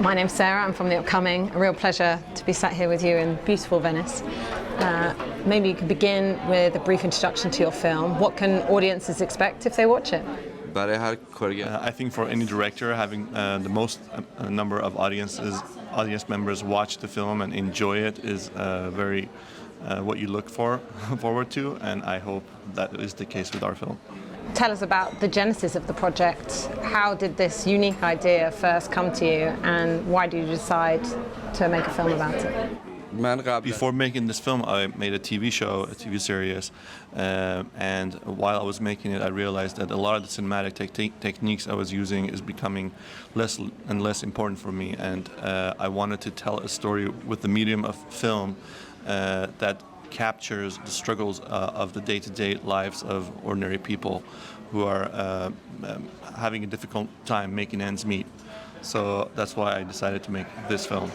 My name's Sarah, I'm from the upcoming. A real pleasure to be sat here with you in beautiful Venice. Maybe you could begin with a brief introduction to your film. What can audiences expect if they watch it? I think for any director, having the most number of audience members watch the film and enjoy it is very what you look forward to, and I hope that is the case with our film. Tell us about the genesis of the project. How did this unique idea first come to you, and why did you decide to make a film about it? Before making this film, I made a TV show, a TV series, and while I was making it, I realized that a lot of the cinematic techniques I was using is becoming less and less important for me, and I wanted to tell a story with the medium of film that captures the struggles of the day-to-day lives of ordinary people who are having a difficult time making ends meet. So that's why I decided to make this film.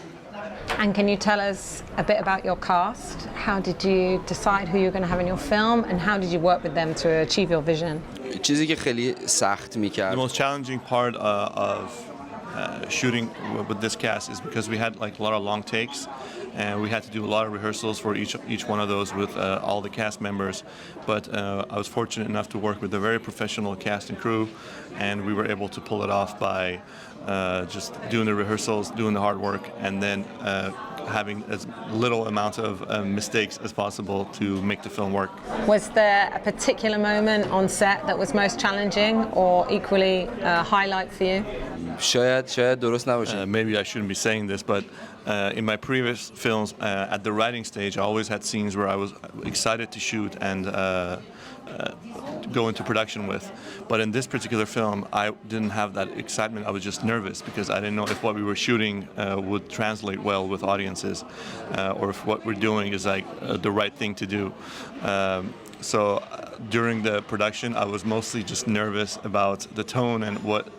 And can you tell us a bit about your cast? How did you decide who you're going to have in your film, and how did you work with them to achieve your vision? The most challenging part of shooting with this cast is because we had a lot of long takes, and we had to do a lot of rehearsals for each one of those with all the cast members. But I was fortunate enough to work with a very professional cast and crew, and we were able to pull it off by just doing the rehearsals, doing the hard work, and then having as little amount of mistakes as possible to make the film work. Was there a particular moment on set that was most challenging, or equally a highlight for you? Maybe I shouldn't be saying this, but in my previous films, at the writing stage, I always had scenes where I was excited to shoot and go into production with. But in this particular film, I didn't have that excitement. I was just nervous because I didn't know if what we were shooting would translate well with audiences, or if what we're doing is the right thing to do. So during the production, I was mostly just nervous about the tone and what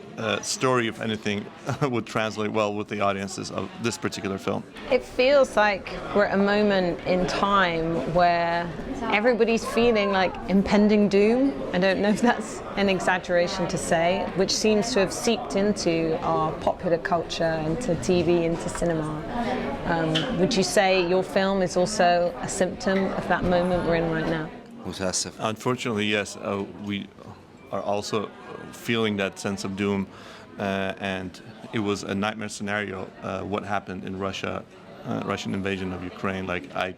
story, if anything, would translate well with the audiences of this particular film. It feels like we're at a moment in time where everybody's feeling like impending doom. I don't know if that's an exaggeration to say, which seems to have seeped into our popular culture, into TV, into cinema. Would you say your film is also a symptom of that moment we're in right now? Unfortunately, yes. We are also feeling that sense of doom, and it was a nightmare scenario what happened in Russia, Russian invasion of Ukraine. I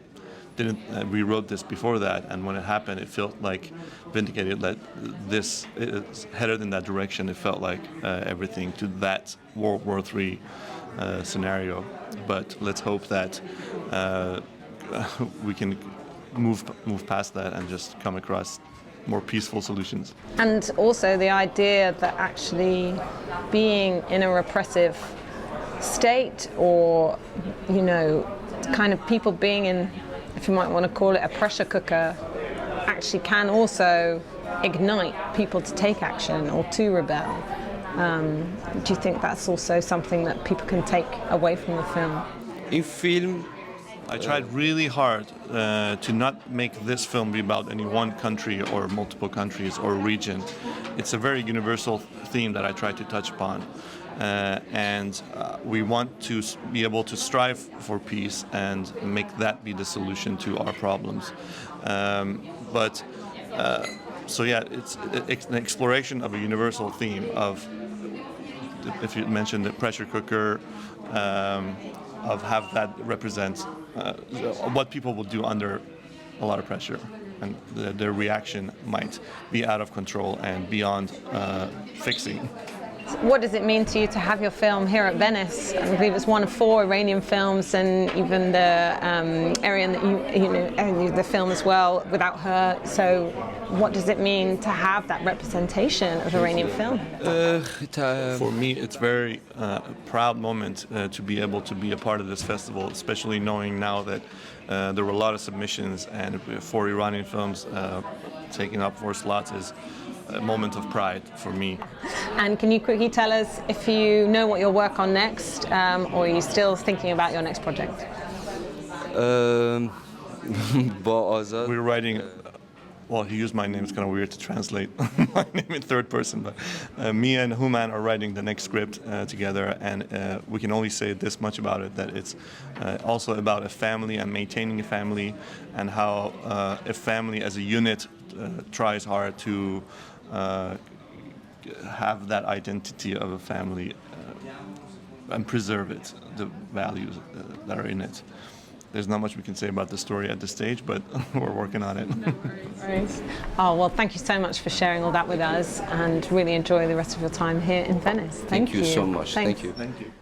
didn't rewrote this before that, and when it happened, it felt like vindicated that this is headed in that direction. It felt like everything to that World War III scenario. But let's hope that we can move past that and just come across more peaceful solutions. And also the idea that actually being in a repressive state, or kind of people being in, if you might want to call it, a pressure cooker, actually can also ignite people to take action or to rebel. Do you think that's also something that people can take away from the film? I tried really hard to not make this film be about any one country or multiple countries or region. It's a very universal theme that I tried to touch upon. And we want to be able to strive for peace and make that be the solution to our problems. So yeah, it's an exploration of a universal theme of, if you mentioned the pressure cooker, of how that represents what people will do under a lot of pressure, and their reaction might be out of control and beyond fixing. What does it mean to you to have your film here at Venice? I believe it's one of 4 Iranian films, and even the area that the film as well, Without Her. So what does it mean to have that representation of Iranian film? For me, it's very proud moment to be able to be a part of this festival, especially knowing now that there were a lot of submissions, and 4 Iranian films taking up 4 slots is a moment of pride for me. And can you quickly tell us if you know what you'll work on next, or are you still thinking about your next project? We're writing well, he used my name. It's kind of weird to translate my name in third person, but me and Houman are writing the next script together, and we can only say this much about it, that it's also about a family and maintaining a family, and how a family as a unit tries hard to have that identity of a family and preserve it, the values that are in it. There's not much we can say about the story at this stage, but we're working on it. No worries. Oh, well, thank you so much for sharing all that with us, and really enjoy the rest of your time here in Venice. Thank you so much. Thanks. Thank you. Thank you.